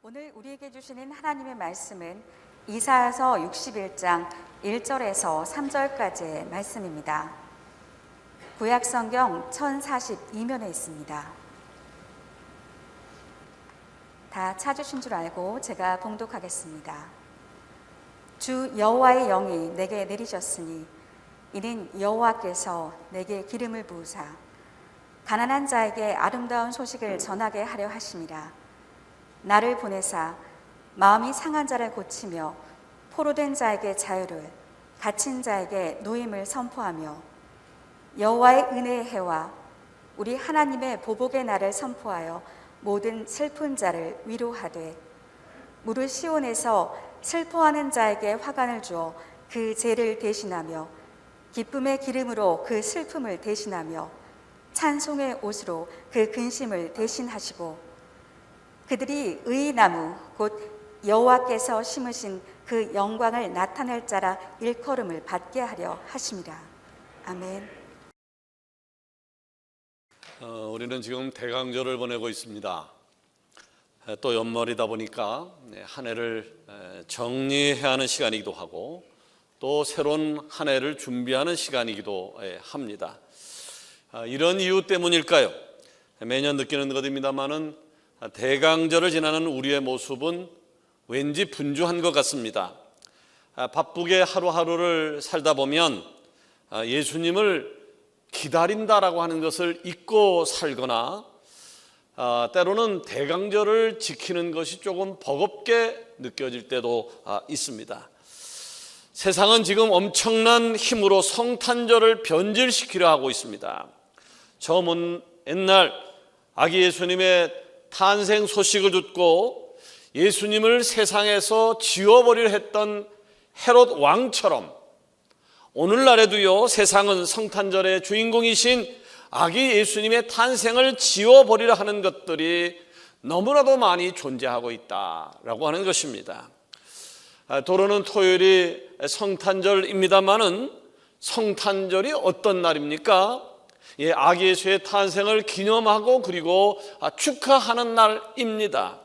오늘 우리에게 주시는 하나님의 말씀은 이사야서 61장 1절에서 3절까지의 말씀입니다. 구약성경 1042면에 있습니다. 다 찾으신 줄 알고 제가 봉독하겠습니다. 주 여호와의 영이 내게 내리셨으니 이는 여호와께서 내게 기름을 부으사 가난한 자에게 아름다운 소식을 전하게 하려 하심이라. 나를 보내사 마음이 상한 자를 고치며 포로된 자에게 자유를, 갇힌 자에게 노임을 선포하며 여호와의 은혜의 해와 우리 하나님의 보복의 날을 선포하여 모든 슬픈 자를 위로하되 무릇 시온에서 슬퍼하는 자에게 화관을 주어 그 죄를 대신하며 기쁨의 기름으로 그 슬픔을 대신하며 찬송의 옷으로 그 근심을 대신하시고 그들이 의의 나무 곧 여호와께서 심으신 그 영광을 나타낼 자라 일컬음을 받게 하려 하심이라. 아멘. 우리는 지금 대강절을 보내고 있습니다. 또 연말이다 보니까 한 해를 정리해야 하는 시간이기도 하고 또 새로운 한 해를 준비하는 시간이기도 합니다. 이런 이유 때문일까요? 매년 느끼는 것입니다만은 대강절을 지나는 우리의 모습은 왠지 분주한 것 같습니다. 바쁘게 하루하루를 살다 보면 예수님을 기다린다라고 하는 것을 잊고 살거나 때로는 대강절을 지키는 것이 조금 버겁게 느껴질 때도 있습니다. 세상은 지금 엄청난 힘으로 성탄절을 변질시키려 하고 있습니다. 저 먼 옛날 아기 예수님의 탄생 소식을 듣고 예수님을 세상에서 지워버리려 했던 헤롯 왕처럼 오늘날에도요, 세상은 성탄절의 주인공이신 아기 예수님의 탄생을 지워버리려 하는 것들이 너무나도 많이 존재하고 있다라고 하는 것입니다. 도로는 토요일이 성탄절입니다만은 성탄절이 어떤 날입니까? 아기 예수의 탄생을 기념하고 그리고 축하하는 날입니다.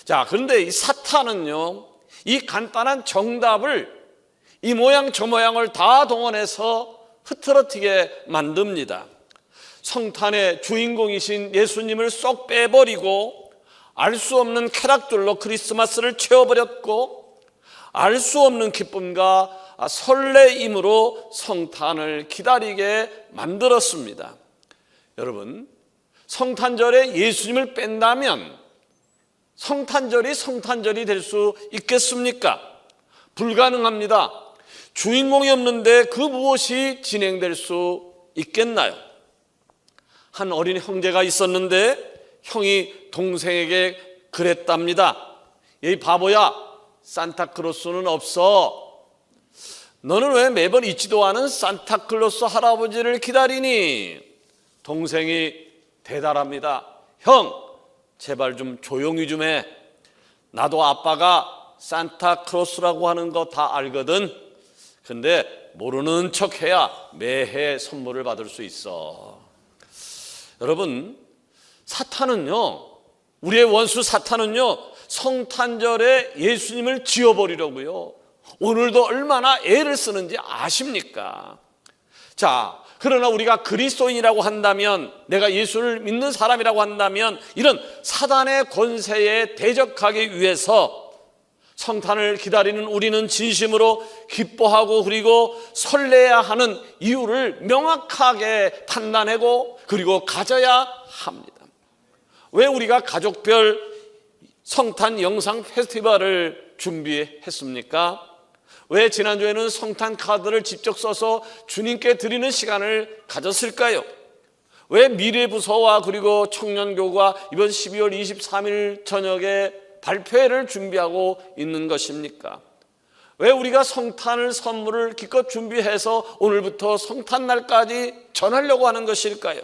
자, 그런데 이 사탄은요, 이 간단한 정답을 이 모양 저 모양을 다 동원해서 흐트러뜨리게 만듭니다. 성탄의 주인공이신 예수님을 쏙 빼버리고 알 수 없는 쾌락들로 크리스마스를 채워버렸고 알 수 없는 기쁨과 설레임으로 성탄을 기다리게 만들었습니다. 여러분, 성탄절에 예수님을 뺀다면 성탄절이 성탄절이 될 수 있겠습니까? 불가능합니다. 주인공이 없는데 그 무엇이 진행될 수 있겠나요? 한 어린 형제가 있었는데 형이 동생에게 그랬답니다. 이 바보야, 산타클로스는 없어. 너는 왜 매번 있지도 않은 산타클로스 할아버지를 기다리니? 동생이 대답합니다. 형, 제발 좀 조용히 좀 해. 나도 아빠가 산타클로스라고 하는 거 다 알거든. 근데 모르는 척해야 매해 선물을 받을 수 있어. 여러분, 사탄은요, 우리의 원수 사탄은요, 성탄절에 예수님을 지워버리려고요, 오늘도 얼마나 애를 쓰는지 아십니까? 자, 그러나 우리가 그리스도인이라고 한다면, 내가 예수를 믿는 사람이라고 한다면 이런 사단의 권세에 대적하기 위해서 성탄을 기다리는 우리는 진심으로 기뻐하고 그리고 설레야 하는 이유를 명확하게 판단하고 그리고 가져야 합니다. 왜 우리가 가족별 성탄 영상 페스티벌을 준비했습니까? 왜 지난주에는 성탄 카드를 직접 써서 주님께 드리는 시간을 가졌을까요? 왜 미래부서와 그리고 청년교구가 이번 12월 23일 저녁에 발표회를 준비하고 있는 것입니까? 왜 우리가 성탄을 선물을 기껏 준비해서 오늘부터 성탄날까지 전하려고 하는 것일까요?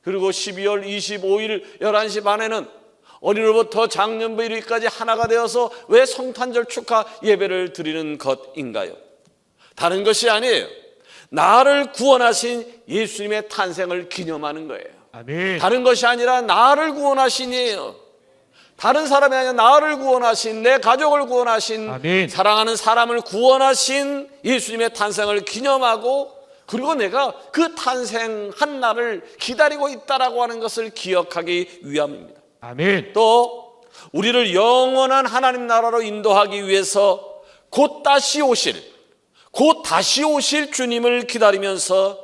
그리고 12월 25일 11시 반에는 어린이로부터 장년부 이르기까지 하나가 되어서 왜 성탄절 축하 예배를 드리는 것인가요? 다른 것이 아니에요. 나를 구원하신 예수님의 탄생을 기념하는 거예요. 아멘. 다른 것이 아니라 나를 구원하시니에요. 다른 사람이 아니라 나를 구원하신, 내 가족을 구원하신, 아멘. 사랑하는 사람을 구원하신 예수님의 탄생을 기념하고, 그리고 내가 그 탄생한 날을 기다리고 있다라고 하는 것을 기억하기 위함입니다. 아멘. 또 우리를 영원한 하나님 나라로 인도하기 위해서 곧 다시 오실 주님을 기다리면서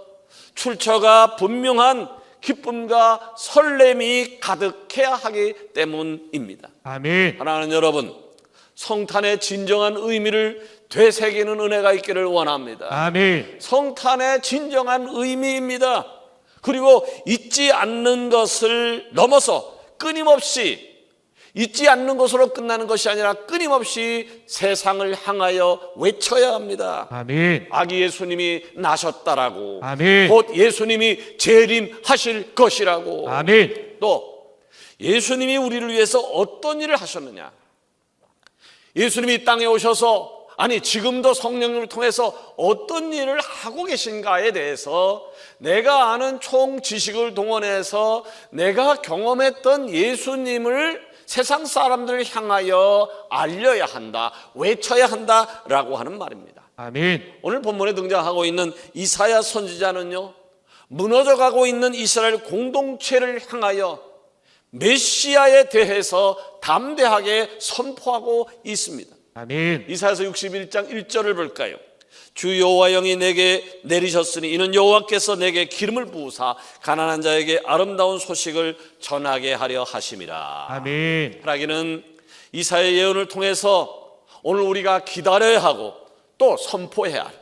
출처가 분명한 기쁨과 설렘이 가득해야 하기 때문입니다. 아멘. 사랑하는 여러분, 성탄의 진정한 의미를 되새기는 은혜가 있기를 원합니다. 아멘. 성탄의 진정한 의미입니다. 그리고 잊지 않는 것을 넘어서 끊임없이, 잊지 않는 것으로 끝나는 것이 아니라 끊임없이 세상을 향하여 외쳐야 합니다. 아멘. 아기 예수님이 나셨다라고, 아멘. 곧 예수님이 재림하실 것이라고, 아멘. 또 예수님이 우리를 위해서 어떤 일을 하셨느냐, 예수님이 이 땅에 오셔서, 아니 지금도 성령님을 통해서 어떤 일을 하고 계신가에 대해서 내가 아는 총 지식을 동원해서 내가 경험했던 예수님을 세상 사람들을 향하여 알려야 한다, 외쳐야 한다라고 하는 말입니다. 아멘. 오늘 본문에 등장하고 있는 이사야 선지자는요, 무너져가고 있는 이스라엘 공동체를 향하여 메시아에 대해서 담대하게 선포하고 있습니다. 아멘. 이사야서 61장 1절을 볼까요? 주 여호와 영이 내게 내리셨으니 이는 여호와께서 내게 기름을 부으사 가난한 자에게 아름다운 소식을 전하게 하려 하심이라. 아멘. 하나님은 이사야의 예언을 통해서 오늘 우리가 기다려야 하고 또 선포해야 할,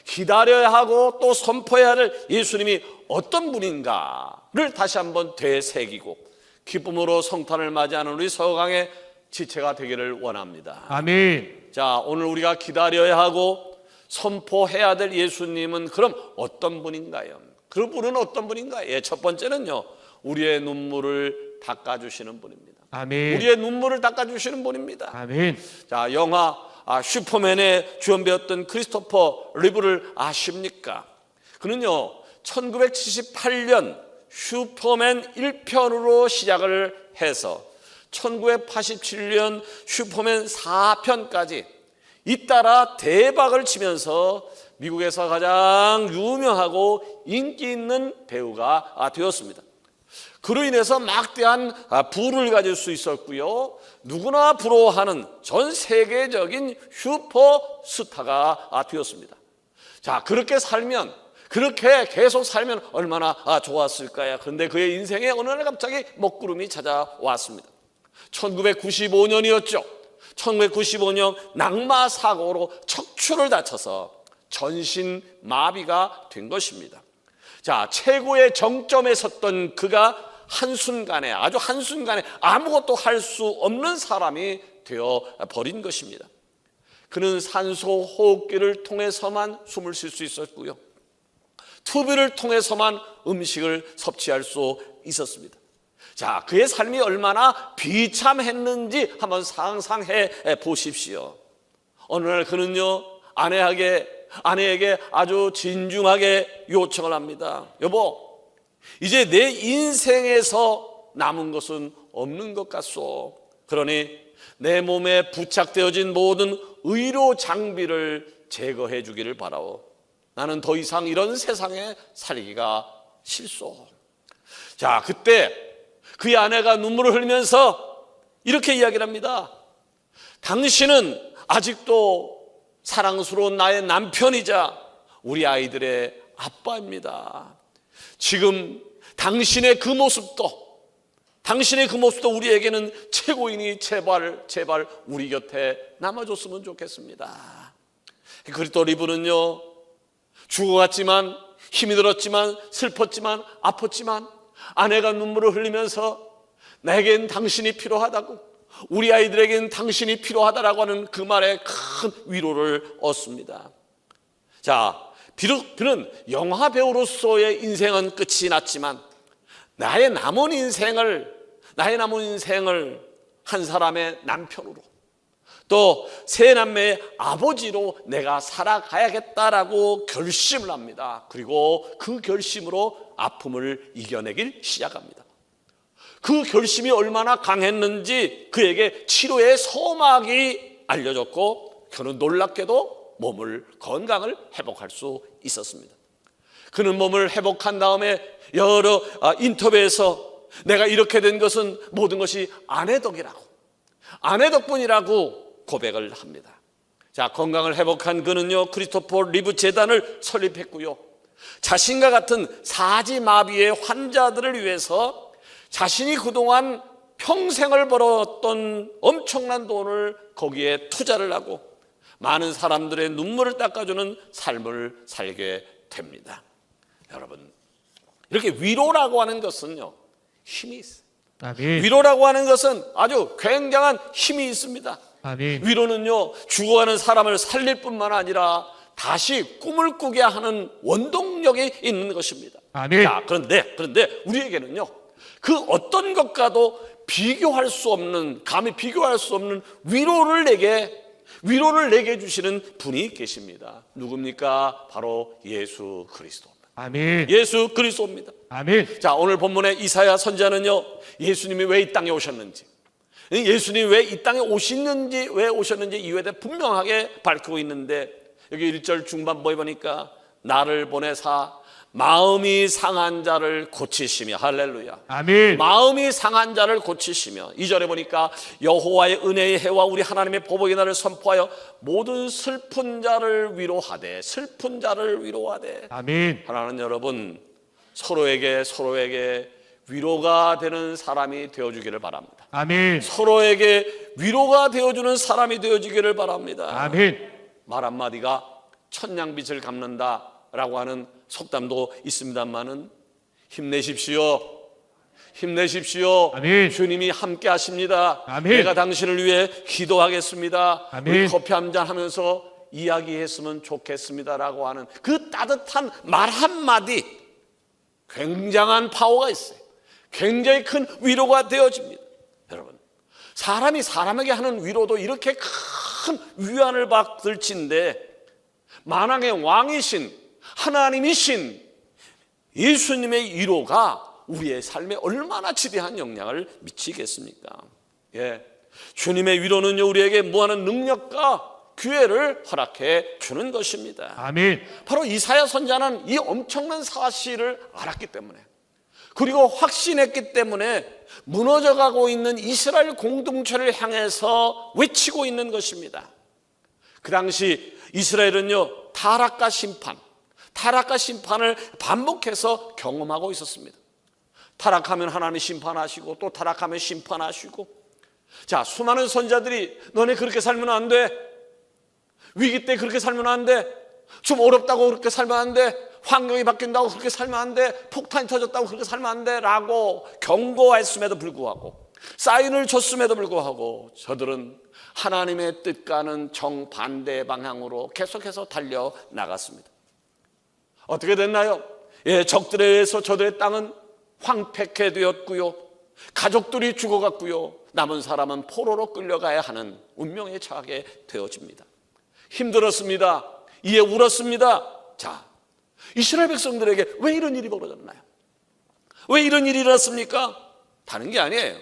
기다려야 하고 또 선포해야 할 예수님이 어떤 분인가를 다시 한번 되새기고 기쁨으로 성탄을 맞이하는 우리 서강의 지체가 되기를 원합니다. 아멘. 자, 오늘 우리가 기다려야 하고 선포해야 될 예수님은 그럼 어떤 분인가요? 그 분은 어떤 분인가요? 예, 첫 번째는요, 우리의 눈물을 닦아주시는 분입니다. 아멘. 우리의 눈물을 닦아주시는 분입니다. 아멘. 자, 영화 슈퍼맨의 주연배였던 크리스토퍼 리브를 아십니까? 그는요 1978년 슈퍼맨 1편으로 시작을 해서 1987년 슈퍼맨 4편까지 잇따라 대박을 치면서 미국에서 가장 유명하고 인기 있는 배우가 되었습니다. 그로 인해서 막대한 부를 가질 수 있었고요, 누구나 부러워하는 전 세계적인 슈퍼스타가 되었습니다. 자, 그렇게 계속 살면 얼마나 좋았을까요? 그런데 그의 인생에 어느 날 갑자기 먹구름이 찾아왔습니다. 1995년이었죠. 1995년 낙마 사고로 척추를 다쳐서 전신 마비가 된 것입니다. 자, 최고의 정점에 섰던 그가 아주 한순간에 아무것도 할 수 없는 사람이 되어 버린 것입니다. 그는 산소 호흡기를 통해서만 숨을 쉴 수 있었고요, 튜브를 통해서만 음식을 섭취할 수 있었습니다. 자, 그의 삶이 얼마나 비참했는지 한번 상상해 보십시오. 어느 날 그는요, 아내에게 아주 진중하게 요청을 합니다. 여보, 이제 내 인생에서 남은 것은 없는 것 같소. 그러니 내 몸에 부착되어진 모든 의료 장비를 제거해 주기를 바라오. 나는 더 이상 이런 세상에 살기가 싫소. 자, 그때 그의 아내가 눈물을 흘리면서 이렇게 이야기를 합니다. 당신은 아직도 사랑스러운 나의 남편이자 우리 아이들의 아빠입니다. 지금 당신의 그 모습도 우리에게는 최고이니 제발 우리 곁에 남아줬으면 좋겠습니다. 그리스도 리브는요, 죽어갔지만, 힘이 들었지만, 슬펐지만, 아팠지만 아내가 눈물을 흘리면서 내겐 당신이 필요하다고, 우리 아이들에겐 당신이 필요하다라고 하는 그 말에 큰 위로를 얻습니다. 자, 비록 그는 영화 배우로서의 인생은 끝이 났지만 나의 남은 인생을 한 사람의 남편으로, 또 세 남매의 아버지로 내가 살아가야겠다라고 결심을 합니다. 그리고 그 결심으로 아픔을 이겨내길 시작합니다. 그 결심이 얼마나 강했는지 그에게 치료의 서막이 알려졌고 그는 놀랍게도 건강을 회복할 수 있었습니다. 그는 몸을 회복한 다음에 여러 인터뷰에서 내가 이렇게 된 것은 모든 것이 아내 덕분이라고 고백을 합니다. 자, 건강을 회복한 그는요, 크리스토퍼 리브 재단을 설립했고요, 자신과 같은 사지마비의 환자들을 위해서 자신이 그동안 평생을 벌었던 엄청난 돈을 거기에 투자를 하고 많은 사람들의 눈물을 닦아주는 삶을 살게 됩니다. 여러분, 이렇게 위로라고 하는 것은요, 힘이 있어요. 아멘. 위로라고 하는 것은 아주 굉장한 힘이 있습니다. 아멘. 위로는요, 죽어가는 사람을 살릴 뿐만 아니라 다시 꿈을 꾸게 하는 원동력이 있는 것입니다. 아멘. 자, 그런데 우리에게는요, 그 어떤 것과도 감히 비교할 수 없는 위로를 내게 주시는 분이 계십니다. 누굽니까? 바로 예수 그리스도. 아멘. 예수 그리스도입니다. 아멘. 자, 오늘 본문의 이사야 선지자는요, 예수님이 왜 이 땅에 오셨는지, 예수님이 왜 이 땅에 왜 오셨는지 이유에 대해 분명하게 밝히고 있는데, 여기 1절 중반부에 보니까 나를 보내사 마음이 상한 자를 고치시며, 할렐루야, 아멘. 마음이 상한 자를 고치시며, 2절에 보니까 여호와의 은혜의 해와 우리 하나님의 보복의 날을 선포하여 모든 슬픈 자를 위로하되. 아멘. 하나는 여러분, 서로에게 위로가 되는 사람이 되어주기를 바랍니다. 아멘. 서로에게 위로가 되어주는 사람이 되어주기를 바랍니다. 아멘. 말 한마디가 천냥빚을 갚는다라고 하는 속담도 있습니다만은, 힘내십시오. 아멘. 주님이 함께 하십니다. 아멘. 내가 당신을 위해 기도하겠습니다. 아멘. 우리 커피 한잔 하면서 이야기했으면 좋겠습니다라고 하는 그 따뜻한 말 한마디, 굉장한 파워가 있어요. 굉장히 큰 위로가 되어집니다. 여러분, 사람이 사람에게 하는 위로도 이렇게 큰 위안을 받을진데, 만왕의 왕이신 하나님이신 예수님의 위로가 우리의 삶에 얼마나 지대한 영향을 미치겠습니까? 예, 주님의 위로는요, 우리에게 무한한 능력과 기회를 허락해 주는 것입니다. 아멘. 바로 이사야 선지자는 이 엄청난 사실을 알았기 때문에, 그리고 확신했기 때문에 무너져가고 있는 이스라엘 공동체를 향해서 외치고 있는 것입니다. 그 당시 이스라엘은요, 타락과 심판을 반복해서 경험하고 있었습니다. 타락하면 하나님 심판하시고, 또 타락하면 심판하시고. 자, 수많은 선지자들이 너네 그렇게 살면 안 돼, 위기 때 그렇게 살면 안 돼, 좀 어렵다고 그렇게 살면 안 돼, 환경이 바뀐다고 그렇게 살면 안 돼, 폭탄이 터졌다고 그렇게 살면 안 돼 라고 경고했음에도 불구하고, 사인을 줬음에도 불구하고 저들은 하나님의 뜻과는 정반대 방향으로 계속해서 달려나갔습니다. 어떻게 됐나요? 예, 적들에 의해서 저들의 땅은 황폐케 되었고요, 가족들이 죽어갔고요, 남은 사람은 포로로 끌려가야 하는 운명에 처하게 되어집니다. 힘들었습니다. 이에 울었습니다. 자, 이스라엘 백성들에게 왜 이런 일이 벌어졌나요? 왜 이런 일이 일어났습니까? 다른 게 아니에요.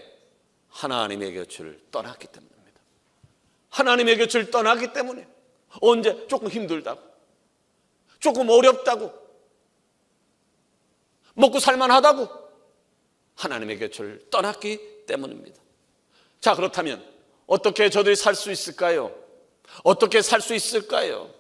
하나님의 곁을 떠났기 때문입니다. 하나님의 곁을 떠났기 때문에. 언제? 조금 힘들다고, 조금 어렵다고, 먹고 살만하다고 하나님의 곁을 떠났기 때문입니다. 자, 그렇다면 어떻게 저들이 살 수 있을까요? 어떻게 살 수 있을까요?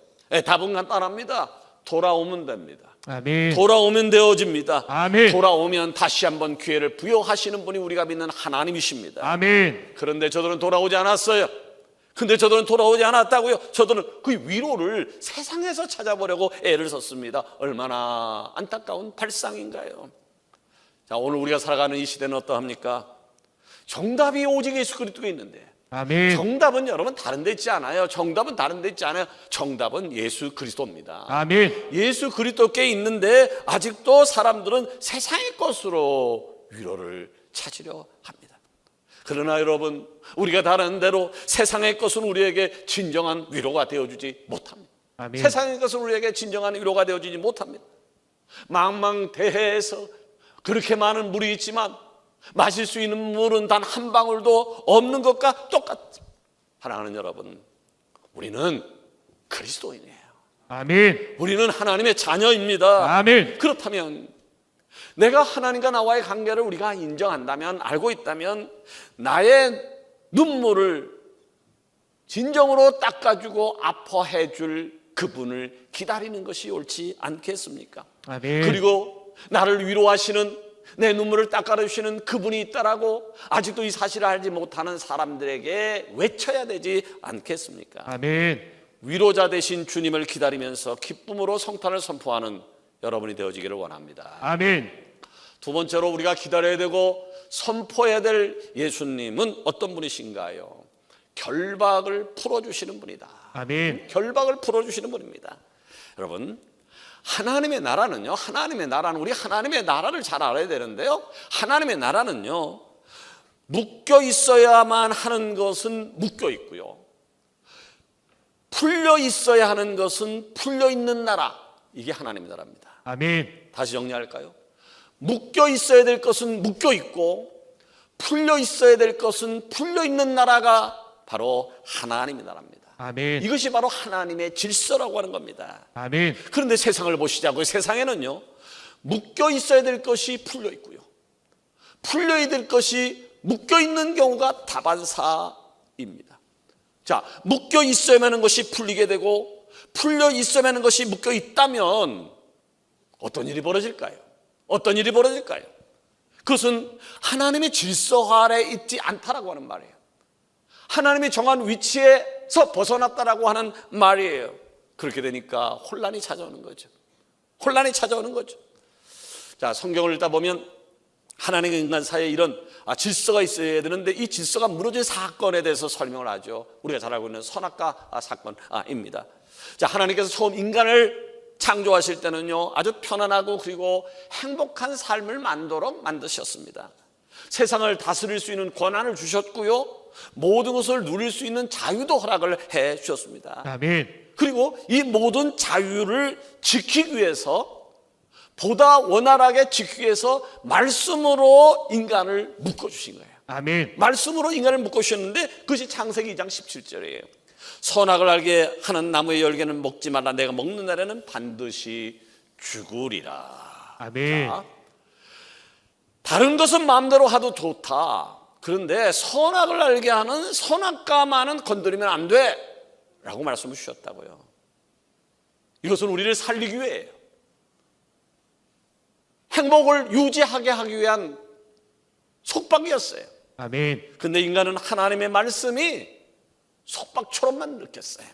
답은 간단합니다. 돌아오면 됩니다. 아멘. 돌아오면 되어집니다. 아멘. 돌아오면 다시 한번 기회를 부여하시는 분이 우리가 믿는 하나님이십니다. 아멘. 그런데 저들은 돌아오지 않았어요. 근데 저들은 돌아오지 않았다고요? 저들은 그 위로를 세상에서 찾아보려고 애를 썼습니다. 얼마나 안타까운 발상인가요? 자, 오늘 우리가 살아가는 이 시대는 어떠합니까? 정답이 오직 예수 그리스도에 있는데, 아멘. 정답은 여러분 다른 데 있지 않아요. 정답은 다른 데 있지 않아요. 정답은 예수 그리스도입니다. 아멘. 예수 그리스도께 있는데 아직도 사람들은 세상의 것으로 위로를 찾으려 합니다. 그러나 여러분, 우리가 다른 대로 세상의 것은 우리에게 진정한 위로가 되어주지 못합니다. 아멘. 세상의 것은 우리에게 진정한 위로가 되어주지 못합니다. 망망대해에서 그렇게 많은 물이 있지만 마실 수 있는 물은 단 한 방울도 없는 것과 똑같습니다. 사랑하는 여러분, 우리는 그리스도인이에요. 아멘. 우리는 하나님의 자녀입니다. 아멘. 그렇다면 내가 하나님과 나와의 관계를 우리가 인정한다면, 알고 있다면, 나의 눈물을 진정으로 닦아주고 아파해 줄 그분을 기다리는 것이 옳지 않겠습니까? 아멘. 그리고 나를 위로하시는, 내 눈물을 닦아주시는 그분이 있다라고 아직도 이 사실을 알지 못하는 사람들에게 외쳐야 되지 않겠습니까? 아멘. 위로자 되신 주님을 기다리면서 기쁨으로 성탄을 선포하는 여러분이 되어지기를 원합니다. 아멘. 두 번째로 우리가 기다려야 되고 선포해야 될 예수님은 어떤 분이신가요? 결박을 풀어주시는 분이다. 아멘. 결박을 풀어주시는 분입니다. 여러분, 하나님의 나라는요, 우리 하나님의 나라를 잘 알아야 되는데요, 하나님의 나라는요, 묶여 있어야만 하는 것은 묶여 있고요, 풀려 있어야 하는 것은 풀려 있는 나라, 이게 하나님의 나라입니다. 아멘. 다시 정리할까요? 묶여 있어야 될 것은 묶여 있고 풀려 있어야 될 것은 풀려 있는 나라가 바로 하나님의 나라입니다. 아멘. 이것이 바로 하나님의 질서라고 하는 겁니다. 아멘. 그런데 세상을 보시자고요. 세상에는요, 묶여 있어야 될 것이 풀려 있고요, 풀려야 될 것이 묶여 있는 경우가 다반사입니다. 자, 묶여 있어야만 하는 것이 풀리게 되고 풀려 있어야만 하는 것이 묶여 있다면 어떤 일이 벌어질까요? 어떤 일이 벌어질까요? 그것은 하나님의 질서 아래 있지 않다라고 하는 말이에요. 하나님이 정한 위치에서 벗어났다라고 하는 말이에요. 그렇게 되니까 혼란이 찾아오는 거죠. 혼란이 찾아오는 거죠. 자, 성경을 읽다 보면 하나님과 인간 사이에 이런 질서가 있어야 되는데 이 질서가 무너진 사건에 대해서 설명을 하죠. 우리가 잘 알고 있는 선악과 사건입니다. 자, 하나님께서 처음 인간을 창조하실 때는요, 아주 편안하고 그리고 행복한 삶을 만드셨습니다. 세상을 다스릴 수 있는 권한을 주셨고요, 모든 것을 누릴 수 있는 자유도 허락을 해 주셨습니다. 아멘. 그리고 이 모든 자유를 지키기 위해서, 보다 원활하게 지키기 위해서 말씀으로 인간을 묶어주신 거예요. 아멘. 말씀으로 인간을 묶어주셨는데 그것이 창세기 2장 17절이에요. 선악을 알게 하는 나무의 열매는 먹지 말라. 내가 먹는 날에는 반드시 죽으리라. 아멘. 자, 다른 것은 마음대로 하도 좋다. 그런데 선악을 알게 하는 선악과만은 건드리면 안 돼 라고 말씀을 주셨다고요. 이것은 우리를 살리기 위해요. 행복을 유지하게 하기 위한 속박이었어요. 아멘. 근데 인간은 하나님의 말씀이 속박처럼만 느꼈어요.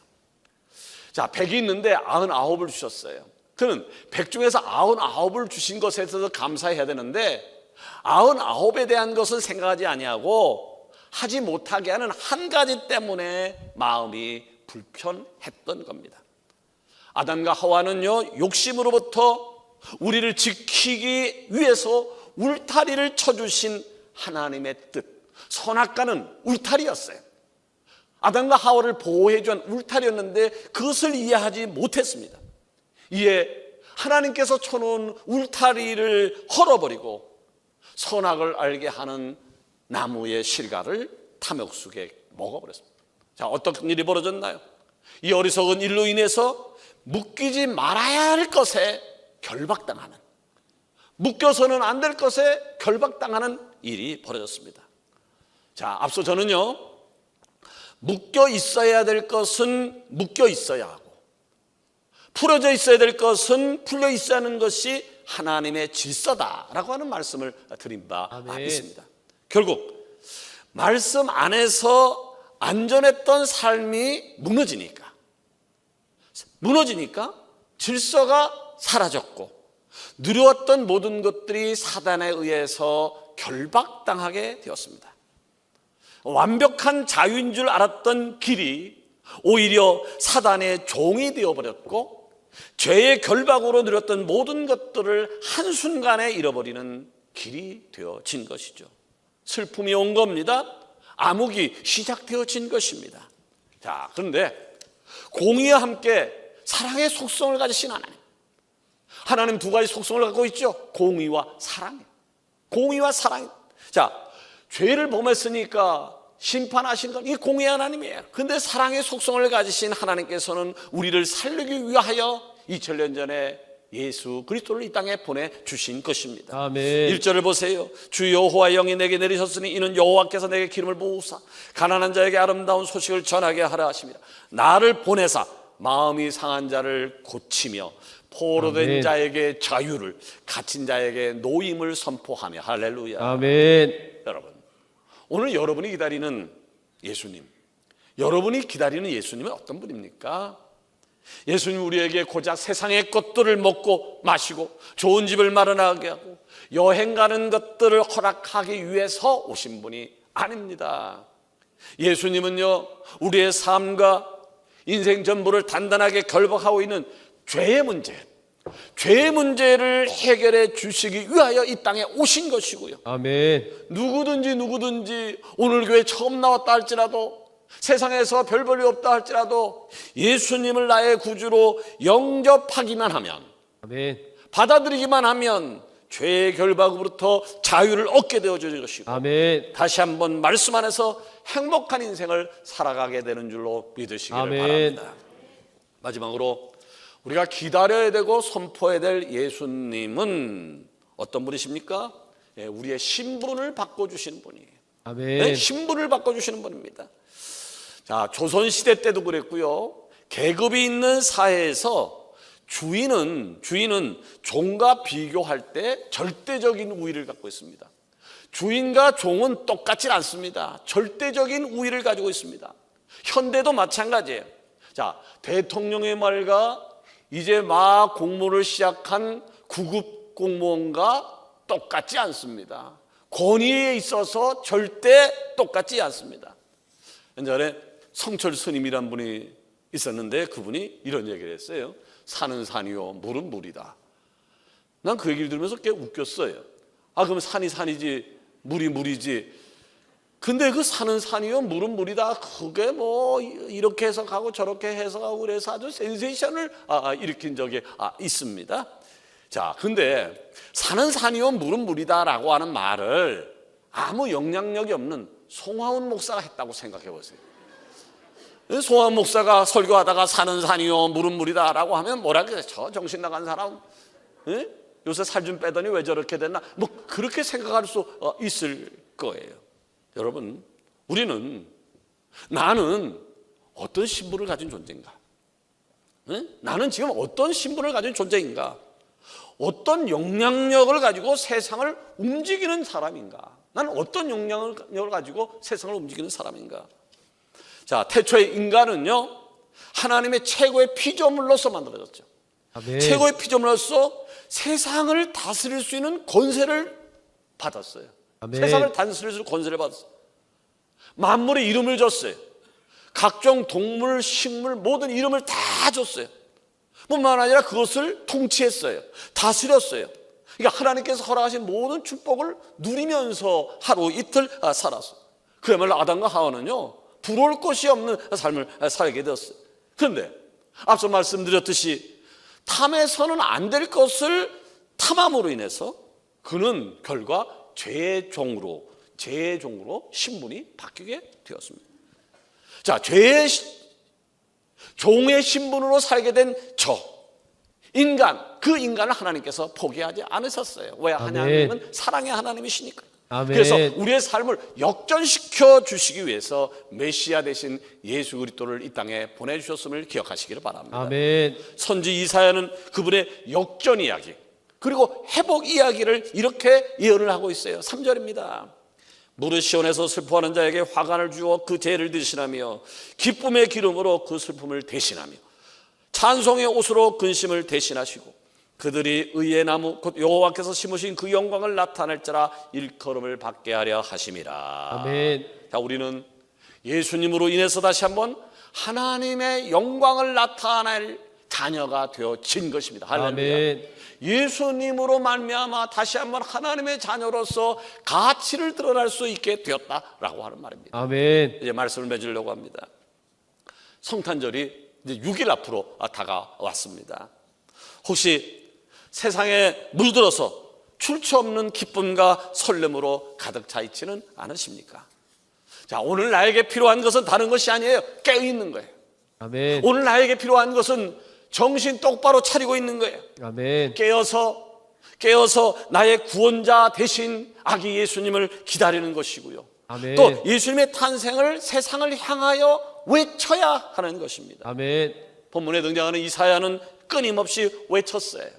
자, 100이 있는데 99을 주셨어요. 그는 100 중에서 99을 주신 것에 있어서 감사해야 되는데 99에 대한 것은 생각하지 아니하고 하지 못하게 하는 한 가지 때문에 마음이 불편했던 겁니다. 아담과 하와는요, 욕심으로부터 우리를 지키기 위해서 울타리를 쳐주신 하나님의 뜻, 선악과는 울타리였어요. 아담과 하와를 보호해 준 울타리였는데 그것을 이해하지 못했습니다. 이에 하나님께서 쳐놓은 울타리를 헐어버리고 선악을 알게 하는 나무의 실과를 탐욕스럽게 먹어버렸습니다. 자, 어떤 일이 벌어졌나요? 이 어리석은 일로 인해서 묶이지 말아야 할 것에 결박당하는, 묶여서는 안 될 것에 결박당하는 일이 벌어졌습니다. 자, 앞서 저는요, 묶여 있어야 될 것은 묶여 있어야 하고 풀어져 있어야 될 것은 풀려 있어야 하는 것이 하나님의 질서다라고 하는 말씀을 드린 바 있습니다. 결국 말씀 안에서 안전했던 삶이 무너지니까 질서가 사라졌고 누렸던 모든 것들이 사단에 의해서 결박당하게 되었습니다. 완벽한 자유인 줄 알았던 길이 오히려 사단의 종이 되어버렸고 죄의 결박으로 누렸던 모든 것들을 한순간에 잃어버리는 길이 되어진 것이죠. 슬픔이 온 겁니다. 암흑이 시작되어진 것입니다. 자, 그런데 공의와 함께 사랑의 속성을 가지신 하나님 두 가지 속성을 갖고 있죠. 공의와 사랑. 공의와 사랑. 자, 죄를 범했으니까 심판하신 건 이 공의 하나님이에요. 근데 사랑의 속성을 가지신 하나님께서는 우리를 살리기 위하여 2000년 전에 예수 그리스도를 이 땅에 보내주신 것입니다. 아멘. 1절을 보세요. 주 여호와의 영이 내게 내리셨으니 이는 여호와께서 내게 기름을 부으사 가난한 자에게 아름다운 소식을 전하게 하라 하십니다. 나를 보내사 마음이 상한 자를 고치며 포로된 아멘. 자에게 자유를, 갇힌 자에게 노임을 선포하며. 할렐루야. 아멘. 여러분, 오늘 여러분이 기다리는 예수님, 여러분이 기다리는 예수님은 어떤 분입니까? 예수님 우리에게 고작 세상의 것들을 먹고 마시고 좋은 집을 마련하게 하고 여행 가는 것들을 허락하기 위해서 오신 분이 아닙니다. 예수님은요, 우리의 삶과 인생 전부를 단단하게 결박하고 있는 죄의 문제를 해결해 주시기 위하여 이 땅에 오신 것이고요. 아멘. 누구든지 오늘 교회 처음 나왔다 할지라도, 세상에서 별 볼일 없다 할지라도 예수님을 나의 구주로 영접하기만 하면, 아멘. 받아들이기만 하면 죄의 결박으로부터 자유를 얻게 되어질 것이고, 아멘. 다시 한번 말씀 안에서 행복한 인생을 살아가게 되는 줄로 믿으시기를 아멘. 바랍니다. 마지막으로 우리가 기다려야 되고 선포해야 될 예수님은 어떤 분이십니까? 우리의 신분을 바꿔주시는 분이에요. 아멘. 신분을 바꿔주시는 분입니다. 자, 조선시대 때도 그랬고요, 계급이 있는 사회에서 주인은 종과 비교할 때 절대적인 우위를 갖고 있습니다. 주인과 종은 똑같지 않습니다. 절대적인 우위를 가지고 있습니다. 현대도 마찬가지예요. 자, 대통령의 말과 이제 막 공무를 시작한 구급 공무원과 똑같지 않습니다. 권위에 있어서 절대 똑같지 않습니다. 옛날에 성철 스님이란 분이 있었는데 그분이 이런 얘기를 했어요. 산은 산이요, 물은 물이다. 난 그 얘기를 들으면서 꽤 웃겼어요. 그럼 산이 산이지 물이 물이지. 근데 그 산은 산이요, 물은 물이다, 그게 뭐 이렇게 해석하고 저렇게 해석하고 그래서 아주 센세이션을 일으킨 적이 있습니다. 자, 근데 산은 산이요, 물은 물이다라고 하는 말을 아무 영향력이 없는 송하운 목사가 했다고 생각해 보세요. 송하운 목사가 설교하다가 산은 산이요, 물은 물이다라고 하면 뭐라 그래? 저 정신 나간 사람, 요새 살 좀 빼더니 왜 저렇게 됐나? 뭐 그렇게 생각할 수 있을 거예요. 여러분, 나는 어떤 신분을 가진 존재인가? 나는 지금 어떤 신분을 가진 존재인가? 어떤 영향력을 가지고 세상을 움직이는 사람인가? 나는 어떤 영향력을 가지고 세상을 움직이는 사람인가? 자, 태초의 인간은요, 하나님의 최고의 피조물로서 만들어졌죠. 아멘. 최고의 피조물로서 세상을 다스릴 수 있는 권세를 받았어요. 아멘. 세상을 다스릴 수 있는 권세를 받았어요. 만물의 이름을 줬어요. 각종 동물, 식물 모든 이름을 다 줬어요. 뿐만 아니라 그것을 통치했어요. 다스렸어요. 그러니까 하나님께서 허락하신 모든 축복을 누리면서 하루 이틀 살았어요. 그야말로 아담과 하와는요, 부러울 것이 없는 삶을 살게 되었어요. 그런데 앞서 말씀드렸듯이 탐해서는 안 될 것을 탐함으로 인해서 그는 결과 죄의 종으로 신분이 바뀌게 되었습니다. 자, 죄의 종의 신분으로 살게 된 그 인간을 하나님께서 포기하지 않으셨어요. 왜? 아멘. 하나님은 사랑의 하나님이시니까. 아멘. 그래서 우리의 삶을 역전시켜 주시기 위해서 메시아 되신 예수 그리스도를 이 땅에 보내주셨음을 기억하시기를 바랍니다. 아멘. 선지 이사야는 그분의 역전 이야기 그리고 회복 이야기를 이렇게 예언을 하고 있어요. 3절입니다. 무릇 시온에서 슬퍼하는 자에게 화관을 주어 그 죄를 대신하며 기쁨의 기름으로 그 슬픔을 대신하며 찬송의 옷으로 근심을 대신하시고 그들이 의의 나무 곧 여호와께서 심으신 그 영광을 나타낼자라 일컬음을 받게 하려 하심이라. 아멘. 자, 우리는 예수님으로 인해서 다시 한번 하나님의 영광을 나타낼 자녀가 되어진 것입니다. 할렐루야. 아멘. 예수님으로 말미암아 다시 한번 하나님의 자녀로서 가치를 드러날 수 있게 되었다라고 하는 말입니다. 아멘. 이제 말씀을 맺으려고 합니다. 성탄절이 이제 6일 앞으로 다가왔습니다. 혹시 세상에 물들어서 출처 없는 기쁨과 설렘으로 가득 차 있지는 않으십니까? 자, 오늘 나에게 필요한 것은 다른 것이 아니에요. 깨어 있는 거예요. 아멘. 오늘 나에게 필요한 것은 정신 똑바로 차리고 있는 거예요. 아멘. 깨어서 나의 구원자 대신 아기 예수님을 기다리는 것이고요. 아멘. 또 예수님의 탄생을 세상을 향하여 외쳐야 하는 것입니다. 아멘. 본문에 등장하는 이사야는 끊임없이 외쳤어요.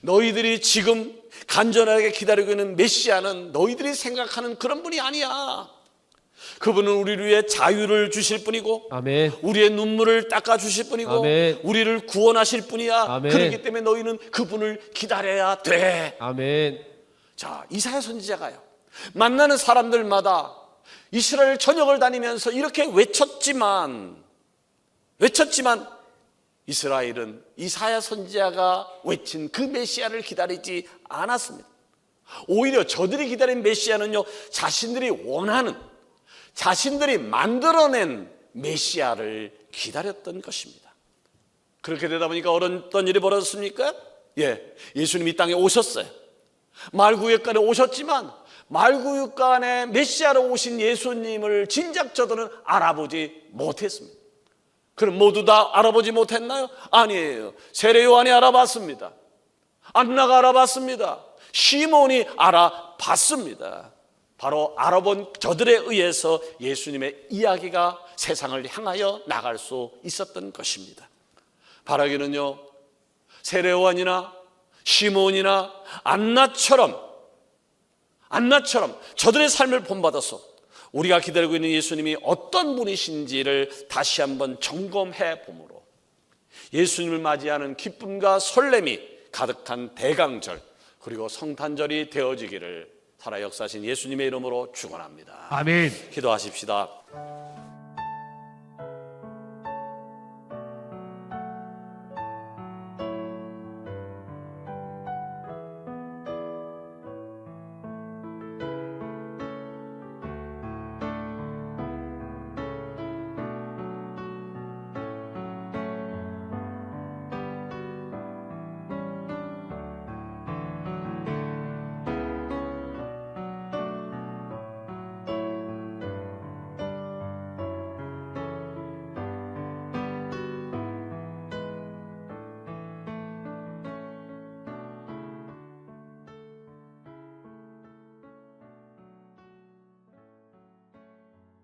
너희들이 지금 간절하게 기다리고 있는 메시아는 너희들이 생각하는 그런 분이 아니야. 그분은 우리를 위해 자유를 주실 분이고, 아멘. 우리의 눈물을 닦아 주실 분이고, 아멘. 우리를 구원하실 분이야. 아멘. 그렇기 때문에 너희는 그분을 기다려야 돼. 아멘. 자, 이사야 선지자가요, 만나는 사람들마다 이스라엘 전역을 다니면서 이렇게 외쳤지만 이스라엘은 이사야 선지자가 외친 그 메시아를 기다리지 않았습니다. 오히려 저들이 기다린 메시아는요, 자신들이 원하는, 자신들이 만들어낸 메시아를 기다렸던 것입니다. 그렇게 되다 보니까 어떤 일이 벌어졌습니까? 예수님이 이 땅에 오셨어요. 말구유관에 오셨지만 말구유관에 메시아로 오신 예수님을 진작 저들은 알아보지 못했습니다. 그럼 모두 다 알아보지 못했나요? 아니에요. 세례 요한이 알아봤습니다. 안나가 알아봤습니다. 시몬이 알아봤습니다. 바로 알아본 저들에 의해서 예수님의 이야기가 세상을 향하여 나갈 수 있었던 것입니다. 바라기는요, 세례 요한이나 시몬이나 안나처럼 저들의 삶을 본받아서 우리가 기다리고 있는 예수님이 어떤 분이신지를 다시 한번 점검해 보므로 예수님을 맞이하는 기쁨과 설렘이 가득한 대강절 그리고 성탄절이 되어지기를 살아 역사하신 예수님의 이름으로 축원합니다. 아멘. 기도하십시다.